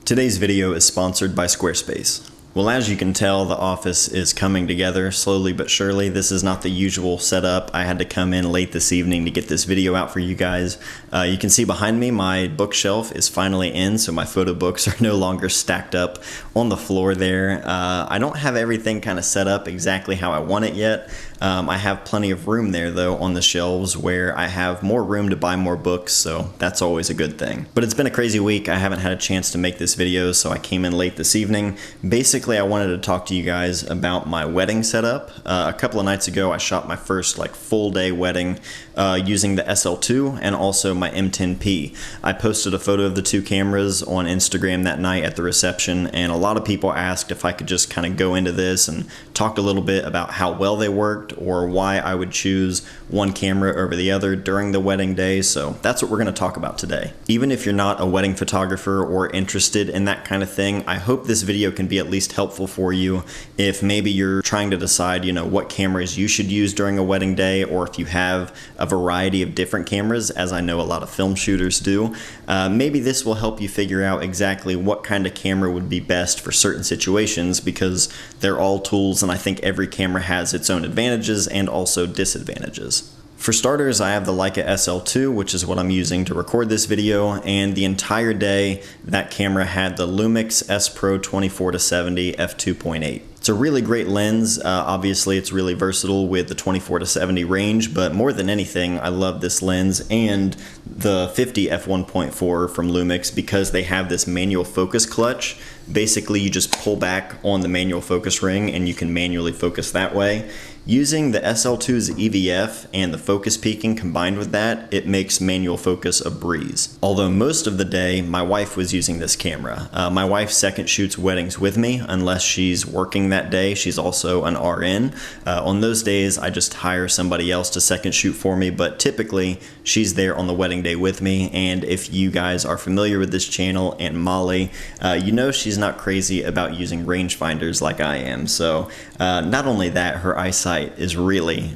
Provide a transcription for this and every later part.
Today's video is sponsored by Squarespace. Well, as you can tell, the office is coming together slowly but surely. This is not the usual setup. I had to come in late this evening to get this video out for you guys. You can see behind me, my bookshelf is finally in, so my photo books are no longer stacked up on the floor there. I don't have everything kind of set up exactly how I want it yet. I have plenty of room there though on the shelves where I have more room to buy more books, so that's always a good thing. But it's been a crazy week. I haven't had a chance to make this video, so I came in late this evening. Basically, I wanted to talk to you guys about my wedding setup. A couple of nights ago, I shot my first full day wedding using the SL2 and also my M10-P. I posted a photo of the two cameras on Instagram that night at the reception, and a lot of people asked if I could just kind of go into this and talk a little bit about how well they worked or why I would choose one camera over the other during the wedding day. So that's what we're going to talk about today. Even if you're not a wedding photographer or interested in that kind of thing, I hope this video can be at least helpful for you if maybe you're trying to decide, what cameras you should use during a wedding day, or if you have a variety of different cameras, as I know a lot of film shooters do. Maybe this will help you figure out exactly what kind of camera would be best for certain situations, because they're all tools and I think every camera has its own advantages and also disadvantages. For starters, I have the Leica SL2, which is what I'm using to record this video, and the entire day that camera had the Lumix S Pro 24-70 f2.8. It's a really great lens. Obviously, it's really versatile with the 24-70 range, but more than anything, I love this lens and the 50 f1.4 from Lumix because they have this manual focus clutch. Basically, you just pull back on the manual focus ring and you can manually focus that way. Using the SL2's EVF and the focus peaking combined with that, it makes manual focus a breeze. Although most of the day, my wife was using this camera. My wife second shoots weddings with me unless she's working that day. She's also an RN. On those days, I just hire somebody else to second shoot for me, but typically she's there on the wedding day with me. And if you guys are familiar with this channel and Molly, you know she's not crazy about using rangefinders like I am. So not only that, her eyesight is really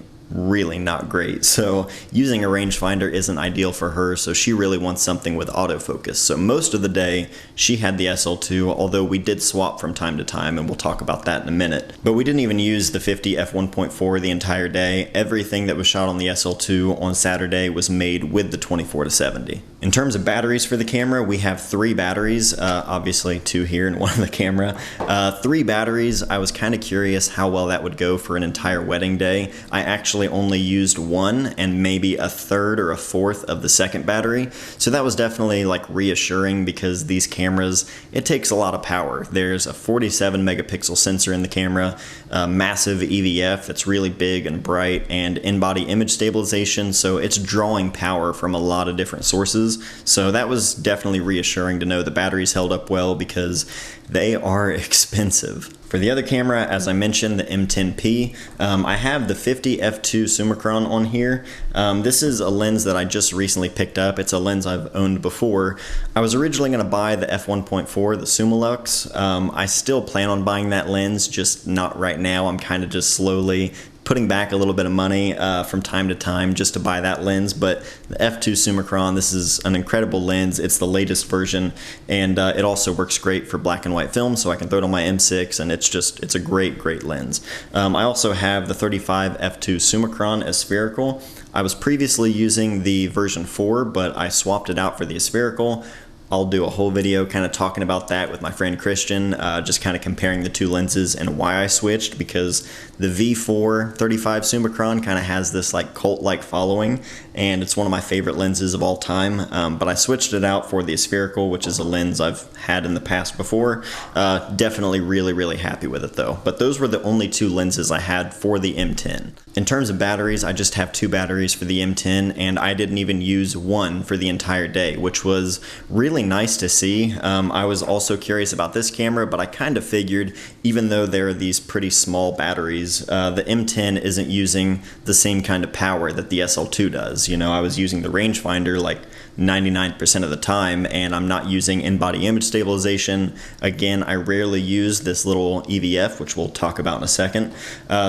not great, so using a rangefinder isn't ideal for her, so she really wants something with autofocus. So most of the day she had the SL2, although we did swap from time to time, and we'll talk about that in a minute. But we didn't even use the 50 f1.4 the entire day. Everything that was shot on the SL2 on Saturday was made with the 24-70. In terms of batteries for the camera, we have 3 batteries, obviously 2 here and 1 on the camera. 3 batteries. I was kind of curious how well that would go for an entire wedding day. I actually only used 1 and maybe a third or a fourth of the second battery, so that was definitely reassuring because these cameras, it takes a lot of power. There's a 47 megapixel sensor in the camera, a massive EVF that's really big and bright, and in-body image stabilization, so it's drawing power from a lot of different sources. So that was definitely reassuring to know the batteries held up well because they are expensive. For the other camera, as I mentioned, the M10-P, I have the 50 f2 Summicron on here. This is a lens that I just recently picked up. It's a lens I've owned before. I was originally going to buy the f1.4, the Summilux. I still plan on buying that lens, just not right now. I'm kind of just slowly putting back a little bit of money from time to time just to buy that lens. But the f2 Summicron, this is an incredible lens. It's the latest version, and it also works great for black and white film, so I can throw it on my M6, and it's a great lens. I also have the 35 f2 Summicron as spherical. I was previously using the version 4, but I swapped it out for the spherical. I'll do a whole video kind of talking about that with my friend Christian, just kind of comparing the two lenses and why I switched, because the V4 35 Summicron kind of has this cult-like following, and it's one of my favorite lenses of all time, but I switched it out for the spherical, which is a lens I've had in the past before. Definitely really happy with it though. But those were the only 2 lenses I had for the M10. In terms of batteries, I just have 2 batteries for the M10, and I didn't even use 1 for the entire day, which was really nice to see. I was also curious about this camera, but I kind of figured, even though there are these pretty small batteries, the M10 isn't using the same kind of power that the SL2 does. I was using the rangefinder, 99% of the time, and I'm not using in-body image stabilization. Again, I rarely use this little EVF, which we'll talk about in a second.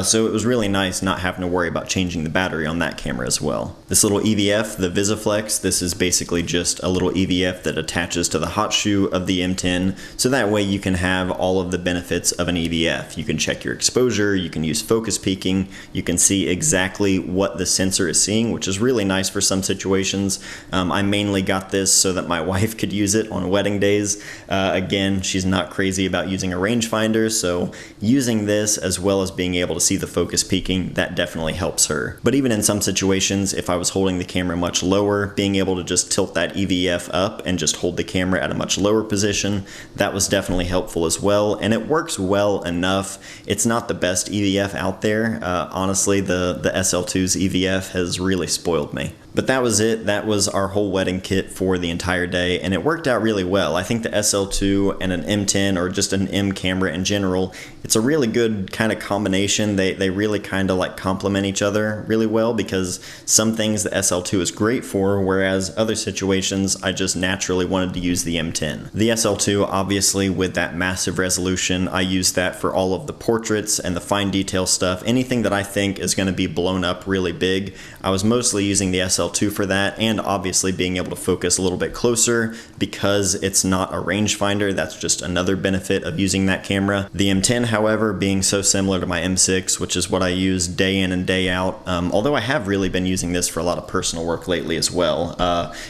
So it was really nice not having to worry about changing the battery on that camera as well. This little EVF, the VisiFlex, this is basically just a little EVF that attaches to the hot shoe of the M10, so that way you can have all of the benefits of an EVF. You can check your exposure, you can use focus peaking, you can see exactly what the sensor is seeing, which is really nice for some situations. I mainly got this so that my wife could use it on wedding days. Again, she's not crazy about using a rangefinder, so using this as well as being able to see the focus peaking, that definitely helps her. But even in some situations, if I was holding the camera much lower, being able to just tilt that EVF up and just hold the camera at a much lower position, that was definitely helpful as well, and it works well enough. It's not the best EVF out there. Honestly, the SL2's EVF has really spoiled me. But that was it. That was our whole wedding kit for the entire day, and it worked out really well. I think the SL2 and an M10, or just an M camera in general, it's a really good kind of combination. They really kind of like complement each other really well, because some things the SL2 is great for, whereas other situations I just naturally wanted to use the M10. The SL2, obviously, with that massive resolution, I use that for all of the portraits and the fine detail stuff. Anything that I think is going to be blown up really big, I was mostly using the SL2 for that, and obviously being able to focus a little bit closer because it's not a rangefinder. That's just another benefit of using that camera. The M10, however, being so similar to my M6, which is what I use day in and day out, although I have really been using this for a lot of personal work lately as well.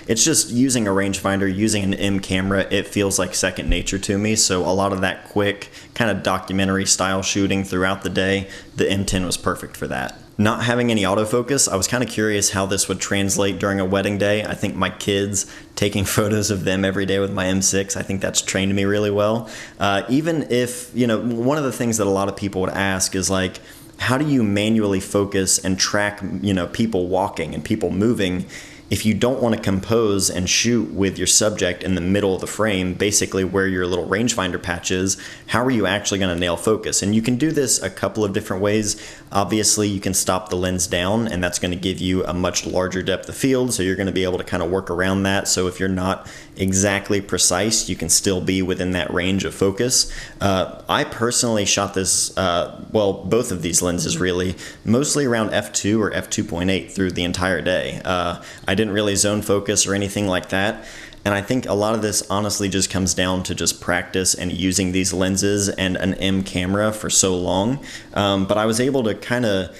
It's just using a rangefinder, using an M camera, it feels like second nature to me, so a lot of that quick kind of documentary style shooting throughout the day, the M10 was perfect for that. Not having any autofocus, I was kind of curious how this would translate during a wedding day. I think my kids, taking photos of them every day with my M6, I think that's trained me really well. Even if, one of the things that a lot of people would ask is like, how do you manually focus and track, people walking and people moving if you don't want to compose and shoot with your subject in the middle of the frame, basically where your little rangefinder patch is? How are you actually going to nail focus? And you can do this a couple of different ways. Obviously, you can stop the lens down, and that's going to give you a much larger depth of field, so you're going to be able to kind of work around that. So if you're not exactly precise, you can still be within that range of focus. I personally shot this, both of these lenses really, mostly around f2 or f2.8 through the entire day. I didn't really zone focus or anything like that. And I think a lot of this honestly just comes down to just practice and using these lenses and an M camera for so long. But I was able to kind of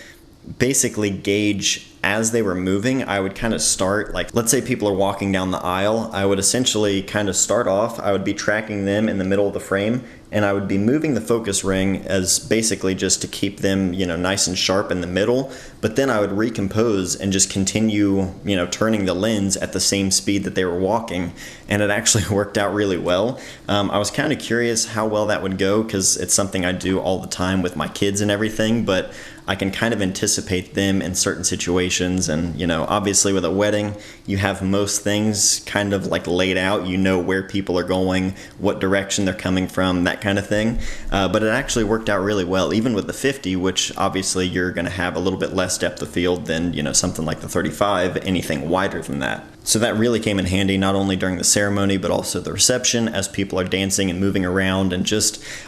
basically gauge as they were moving. I would kind of start, like, let's say people are walking down the aisle, I would essentially kind of start off, I would be tracking them in the middle of the frame, and I would be moving the focus ring as basically just to keep them, nice and sharp in the middle, but then I would recompose and just continue, turning the lens at the same speed that they were walking, and it actually worked out really well. I was kind of curious how well that would go, because it's something I do all the time with my kids and everything, but I can kind of anticipate them in certain situations. And obviously with a wedding, you have most things kind of like laid out, where people are going, what direction they're coming from, that kind of thing. But it actually worked out really well, even with the 50, which obviously you're going to have a little bit less depth of field than something like the 35, anything wider than that. So that really came in handy, not only during the ceremony, but also the reception as people are dancing and moving around. And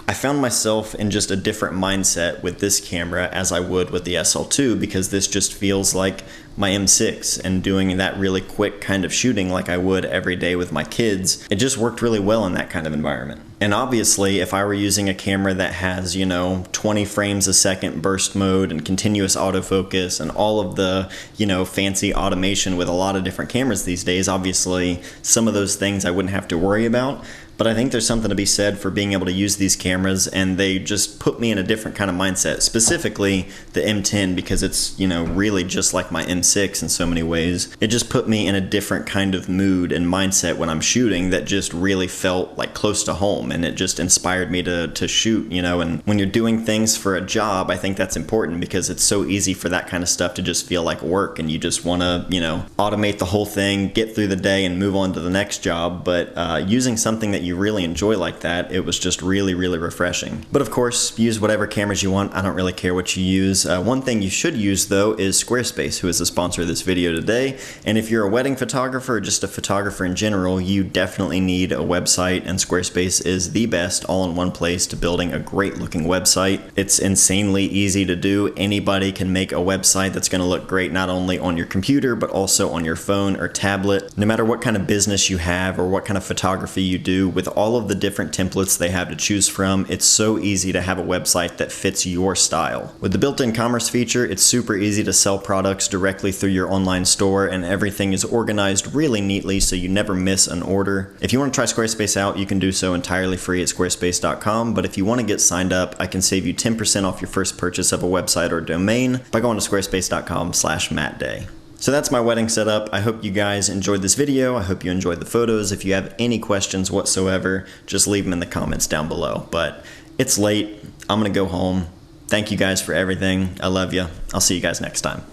I found myself in just a different mindset with this camera as I would with the SL2, because this just feels like my M6, and doing that really quick kind of shooting like I would every day with my kids, it just worked really well in that kind of environment. And obviously, if I were using a camera that has, 20 frames a second burst mode and continuous autofocus and all of the, fancy automation with a lot of different cameras these days, obviously some of those things I wouldn't have to worry about. But I think there's something to be said for being able to use these cameras, and they just put me in a different kind of mindset, specifically the M10, because it's, really just like my M6 in so many ways. It just put me in a different kind of mood and mindset when I'm shooting that just really felt like close to home. film, and it just inspired me to shoot, you know. And when you're doing things for a job, I think that's important because it's so easy for that kind of stuff to just feel like work, and you just want to, you know, automate the whole thing, get through the day and move on to the next job. But using something that you really enjoy like that, it was just really, really refreshing. But of course, use whatever cameras you want. I don't really care what you use. One thing you should use though is Squarespace, who is the sponsor of this video today. And if you're a wedding photographer or just a photographer in general, you definitely need a website, and Squarespace is the best all-in-one place to building a great looking website. It's insanely easy to do. Anybody can make a website that's going to look great not only on your computer but also on your phone or tablet. No matter what kind of business you have or what kind of photography you do, with all of the different templates they have to choose from, it's so easy to have a website that fits your style. With the built-in commerce feature, it's super easy to sell products directly through your online store, and everything is organized really neatly so you never miss an order. If you want to try Squarespace out, you can do so entirely free at squarespace.com, but if you want to get signed up, I can save you 10% off your first purchase of a website or domain by going to squarespace.com/mattday. So that's my wedding setup. I hope you guys enjoyed this video. I hope you enjoyed the photos. If you have any questions whatsoever, just leave them in the comments down below. But it's late. I'm gonna go home. Thank you guys for everything. I love you. I'll see you guys next time.